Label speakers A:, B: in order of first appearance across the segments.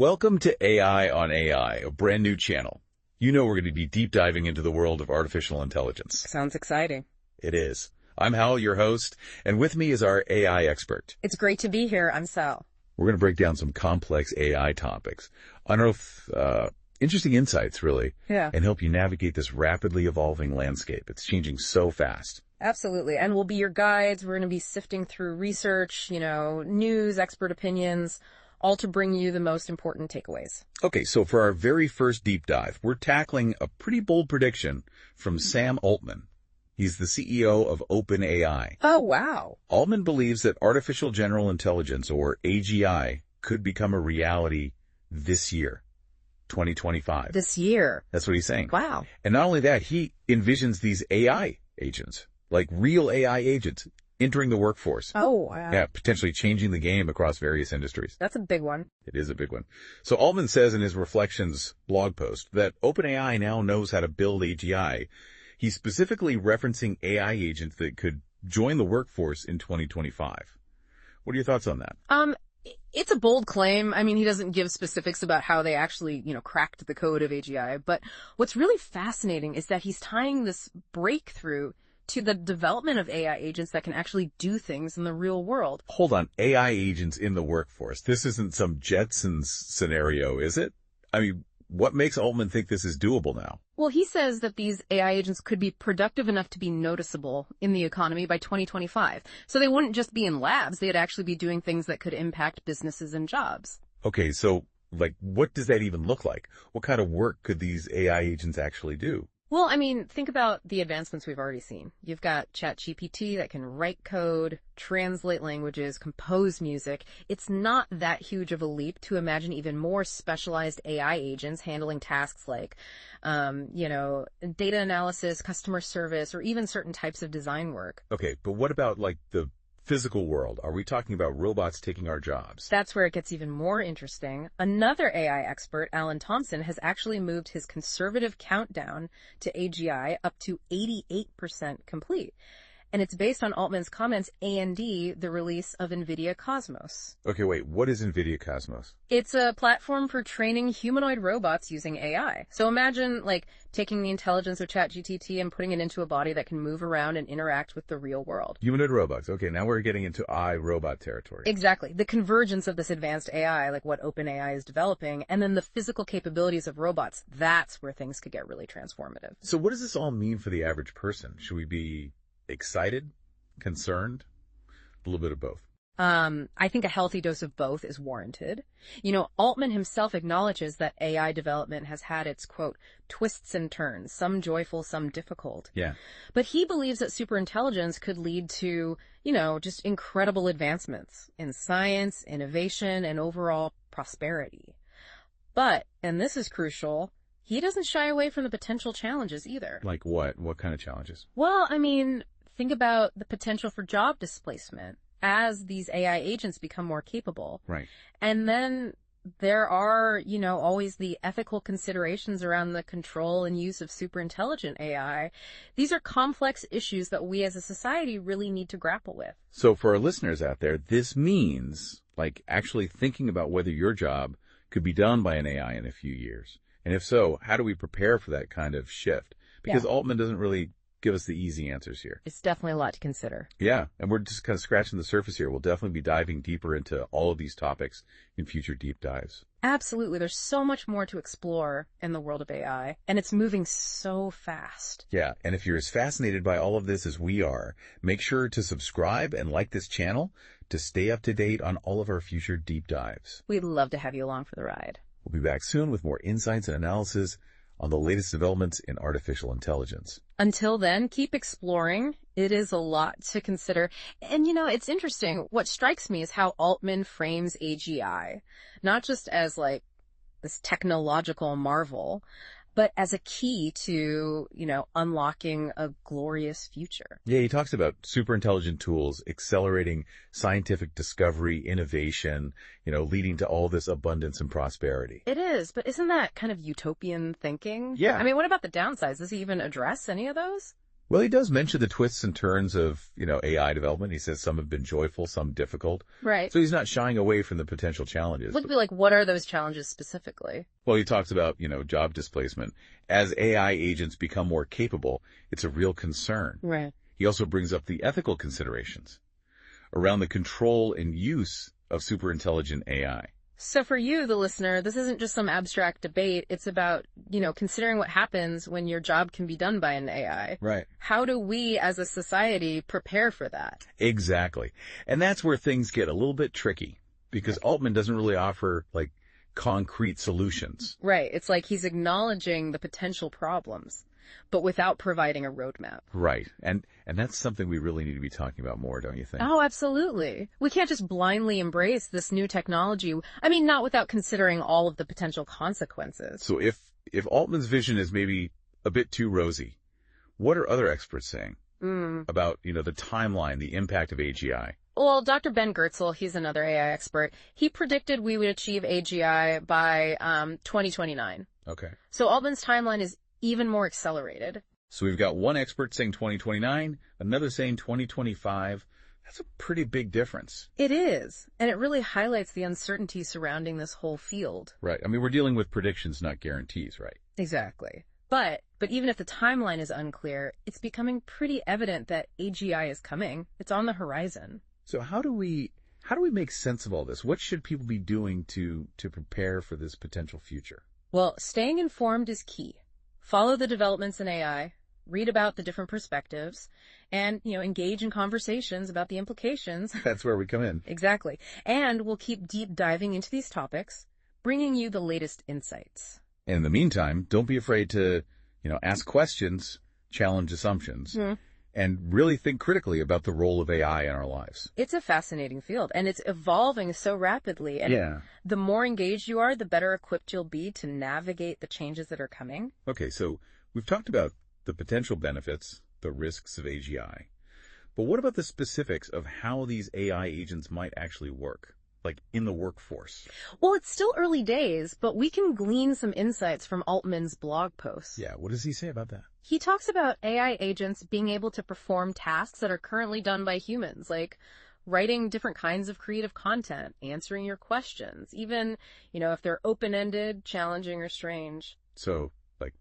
A: Welcome to AI on AI, a brand new channel. You know we're going to be deep diving into the world of artificial intelligence.
B: Sounds exciting.
A: It is. I'm Hal, your host, and with me is our AI expert.
B: It's great to be here. I'm Sal.
A: We're going to break down some complex AI topics, unearth interesting insights, really, and help you navigate this rapidly evolving landscape. It's changing so fast.
B: Absolutely. And we'll be your guides. We're going to be sifting through research, news, expert opinions, all to bring you the most important takeaways.
A: Okay, so for our very first deep dive, we're tackling a pretty bold prediction from Sam Altman. He's the CEO of OpenAI.
B: Oh, wow.
A: Altman believes that artificial general intelligence, or AGI, could become a reality this year, 2025.
B: This year.
A: That's what he's saying.
B: Wow.
A: And not only that, he envisions these AI agents, like real AI agents, entering the workforce.
B: Oh, wow.
A: Yeah, potentially changing the game across various industries.
B: That's a big one.
A: It is a big one. So Altman says in his Reflections blog post that OpenAI now knows how to build AGI. He's specifically referencing AI agents that could join the workforce in 2025. What are your thoughts on that?
B: It's a bold claim. I mean, he doesn't give specifics about how they actually, cracked the code of AGI. But what's really fascinating is that he's tying this breakthrough to the development of AI agents that can actually do things in the real world.
A: Hold on. AI agents in the workforce. This isn't some Jetsons scenario, is it? I mean, what makes Altman think this is doable now?
B: Well, he says that these AI agents could be productive enough to be noticeable in the economy by 2025. So they wouldn't just be in labs. They'd actually be doing things that could impact businesses and jobs.
A: Okay, so, what does that even look like? What kind of work could these AI agents actually do?
B: Well, I mean, think about the advancements we've already seen. You've got ChatGPT that can write code, translate languages, compose music. It's not that huge of a leap to imagine even more specialized AI agents handling tasks like, data analysis, customer service, or even certain types of design work.
A: Okay, but what about, the physical world? Are we talking about robots taking our jobs?
B: That's where it gets even more interesting. Another AI expert, Alan Thompson, has actually moved his conservative countdown to AGI up to 88% complete. And it's based on Altman's comments and the release of NVIDIA Cosmos.
A: Okay, wait, what is NVIDIA Cosmos?
B: It's a platform for training humanoid robots using AI. So imagine, taking the intelligence of ChatGPT and putting it into a body that can move around and interact with the real world.
A: Humanoid robots. Okay, now we're getting into iRobot territory.
B: Exactly. The convergence of this advanced AI, like what OpenAI is developing, and then the physical capabilities of robots, that's where things could get really transformative.
A: So what does this all mean for the average person? Should we be excited? Concerned? A little bit of both.
B: I think a healthy dose of both is warranted. Altman himself acknowledges that AI development has had its, quote, twists and turns, some joyful, some difficult.
A: Yeah.
B: But he believes that superintelligence could lead to, just incredible advancements in science, innovation, and overall prosperity. But, and this is crucial, he doesn't shy away from the potential challenges either.
A: Like what? What kind of challenges?
B: Well, I mean, think about the potential for job displacement as these AI agents become more capable.
A: Right.
B: And then there are, always the ethical considerations around the control and use of superintelligent AI. These are complex issues that we as a society really need to grapple with.
A: So for our listeners out there, this means, actually thinking about whether your job could be done by an AI in a few years. And if so, how do we prepare for that kind of shift? Because Altman doesn't really give us the easy answers here.
B: It's definitely a lot to consider.
A: Yeah, and we're just kind of scratching the surface here. We'll definitely be diving deeper into all of these topics in future deep dives.
B: Absolutely. There's so much more to explore in the world of AI, and it's moving so fast.
A: Yeah, and if you're as fascinated by all of this as we are, make sure to subscribe and like this channel to stay up to date on all of our future deep dives.
B: We'd love to have you along for the ride.
A: We'll be back soon with more insights and analysis on the latest developments in artificial intelligence.
B: Until then, keep exploring. It is a lot to consider. And it's interesting. What strikes me is how Altman frames AGI, not just as this technological marvel, but as a key to, unlocking a glorious future.
A: Yeah, he talks about super intelligent tools accelerating scientific discovery, innovation, leading to all this abundance and prosperity.
B: It is, but isn't that kind of utopian thinking?
A: Yeah.
B: I mean, what about the downsides? Does he even address any of those?
A: Well, he does mention the twists and turns of, AI development. He says some have been joyful, some difficult.
B: Right.
A: So he's not shying away from the potential challenges.
B: Would be like, what are those challenges specifically?
A: Well, he talks about, job displacement. As AI agents become more capable, it's a real concern.
B: Right.
A: He also brings up the ethical considerations around the control and use of superintelligent AI.
B: So for you, the listener, this isn't just some abstract debate. It's about, considering what happens when your job can be done by an AI.
A: Right.
B: How do we as a society prepare for that?
A: Exactly. And that's where things get a little bit tricky because Altman doesn't really offer concrete solutions.
B: Right. It's like he's acknowledging the potential problems, but without providing a roadmap.
A: Right. And that's something we really need to be talking about more, don't you think?
B: Oh, absolutely. We can't just blindly embrace this new technology. I mean, not without considering all of the potential consequences.
A: So if Altman's vision is maybe a bit too rosy, what are other experts saying about, the timeline, the impact of AGI?
B: Well, Dr. Ben Goertzel, he's another AI expert. He predicted we would achieve AGI by 2029.
A: Okay.
B: So Altman's timeline is even more accelerated.
A: So we've got one expert saying 2029, another saying 2025. That's a pretty big difference.
B: It is. And it really highlights the uncertainty surrounding this whole field.
A: Right. I mean, we're dealing with predictions, not guarantees, right?
B: Exactly. But even if the timeline is unclear, it's becoming pretty evident that AGI is coming. It's on the horizon.
A: So how do we make sense of all this? What should people be doing to prepare for this potential future?
B: Well, staying informed is key. Follow the developments in AI, read about the different perspectives, and, engage in conversations about the implications.
A: That's where we come in.
B: Exactly. And we'll keep deep diving into these topics, bringing you the latest insights.
A: And in the meantime, don't be afraid to, ask questions, challenge assumptions, and really think critically about the role of AI in our lives.
B: It's a fascinating field, and it's evolving so rapidly. And the more engaged you are, the better equipped you'll be to navigate the changes that are coming.
A: Okay, so we've talked about the potential benefits, the risks of AGI. But what about the specifics of how these AI agents might actually work, like in the workforce?
B: Well, it's still early days, but we can glean some insights from Altman's blog posts.
A: Yeah, what does he say about that?
B: He talks about AI agents being able to perform tasks that are currently done by humans, like writing different kinds of creative content, answering your questions, even, if they're open-ended, challenging, or strange.
A: So, like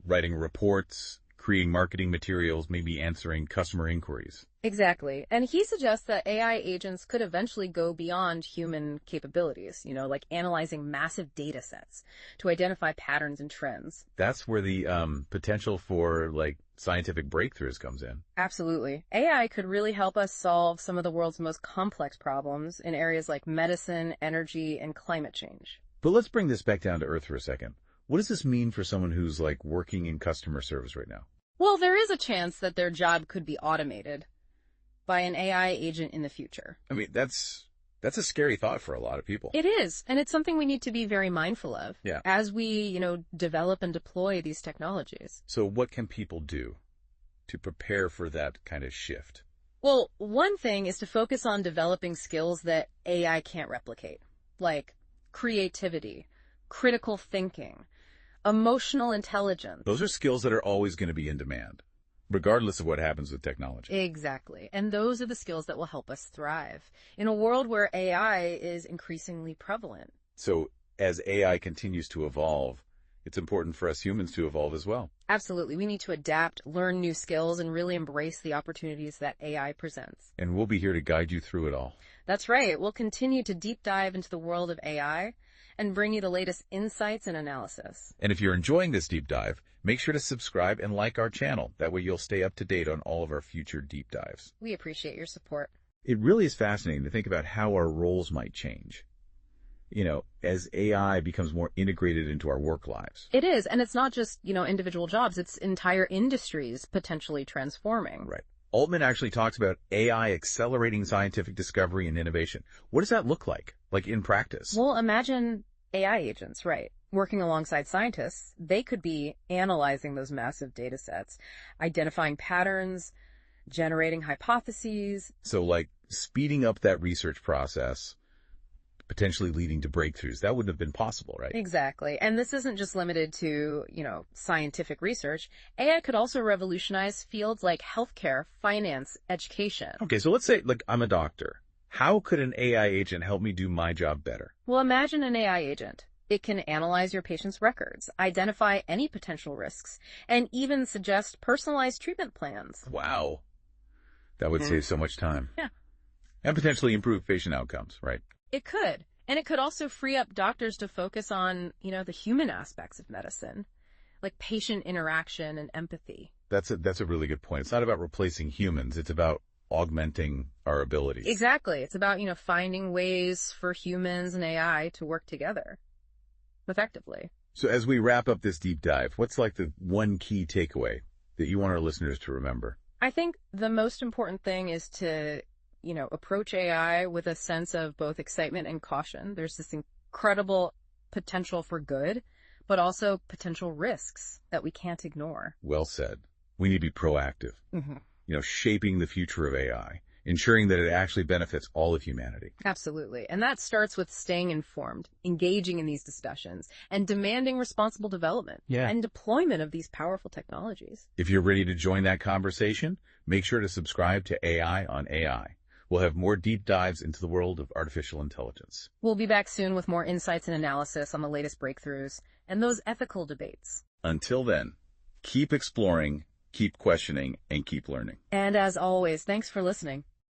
A: writing reports, creating marketing materials, maybe answering customer inquiries.
B: Exactly. And he suggests that AI agents could eventually go beyond human capabilities, like analyzing massive data sets to identify patterns and trends.
A: That's where the potential for scientific breakthroughs comes in.
B: Absolutely. AI could really help us solve some of the world's most complex problems in areas like medicine, energy, and climate change.
A: But let's bring this back down to earth for a second. What does this mean for someone who's working in customer service right now?
B: Well, there is a chance that their job could be automated by an AI agent in the future.
A: I mean, that's a scary thought for a lot of people.
B: It is, and it's something we need to be very mindful of as we, develop and deploy these technologies.
A: So what can people do to prepare for that kind of shift?
B: Well, one thing is to focus on developing skills that AI can't replicate, like creativity, critical thinking, emotional intelligence.
A: Those are skills that are always going to be in demand, regardless of what happens with technology.
B: Exactly. And those are the skills that will help us thrive in a world where AI is increasingly prevalent.
A: So as AI continues to evolve, it's important for us humans to evolve as well.
B: Absolutely. We need to adapt, learn new skills, and really embrace the opportunities that AI presents.
A: And we'll be here to guide you through it all.
B: That's right. We'll continue to deep dive into the world of AI and bring you the latest insights and analysis.
A: And if you're enjoying this deep dive, make sure to subscribe and like our channel. That way you'll stay up to date on all of our future deep dives.
B: We appreciate your support.
A: It really is fascinating to think about how our roles might change, as AI becomes more integrated into our work lives.
B: It is. And it's not just, individual jobs. It's entire industries potentially transforming.
A: Right. Altman actually talks about AI accelerating scientific discovery and innovation. What does that look like in practice?
B: Well, imagine AI agents, right? Working alongside scientists, they could be analyzing those massive data sets, identifying patterns, generating hypotheses.
A: So speeding up that research process, potentially leading to breakthroughs. That wouldn't have been possible, right?
B: Exactly. And this isn't just limited to, scientific research. AI could also revolutionize fields like healthcare, finance, education.
A: Okay, so let's say, like, I'm a doctor. How could an AI agent help me do my job better?
B: Well, imagine an AI agent. It can analyze your patient's records, identify any potential risks, and even suggest personalized treatment plans.
A: Wow. That would save so much time.
B: Yeah.
A: And potentially improve patient outcomes, right?
B: It could. And it could also free up doctors to focus on, the human aspects of medicine, like patient interaction and empathy.
A: That's a really good point. It's not about replacing humans. It's about augmenting our abilities.
B: Exactly. It's about, finding ways for humans and AI to work together effectively.
A: So as we wrap up this deep dive, what's like the one key takeaway that you want our listeners to remember?
B: I think the most important thing is to, approach AI with a sense of both excitement and caution. There's this incredible potential for good, but also potential risks that we can't ignore.
A: Well said. We need to be proactive, shaping the future of AI, ensuring that it actually benefits all of humanity.
B: Absolutely. And that starts with staying informed, engaging in these discussions, and demanding responsible development and deployment of these powerful technologies.
A: If you're ready to join that conversation, make sure to subscribe to AI on AI. We'll have more deep dives into the world of artificial intelligence.
B: We'll be back soon with more insights and analysis on the latest breakthroughs and those ethical debates.
A: Until then, keep exploring, keep questioning, and keep learning.
B: And as always, thanks for listening.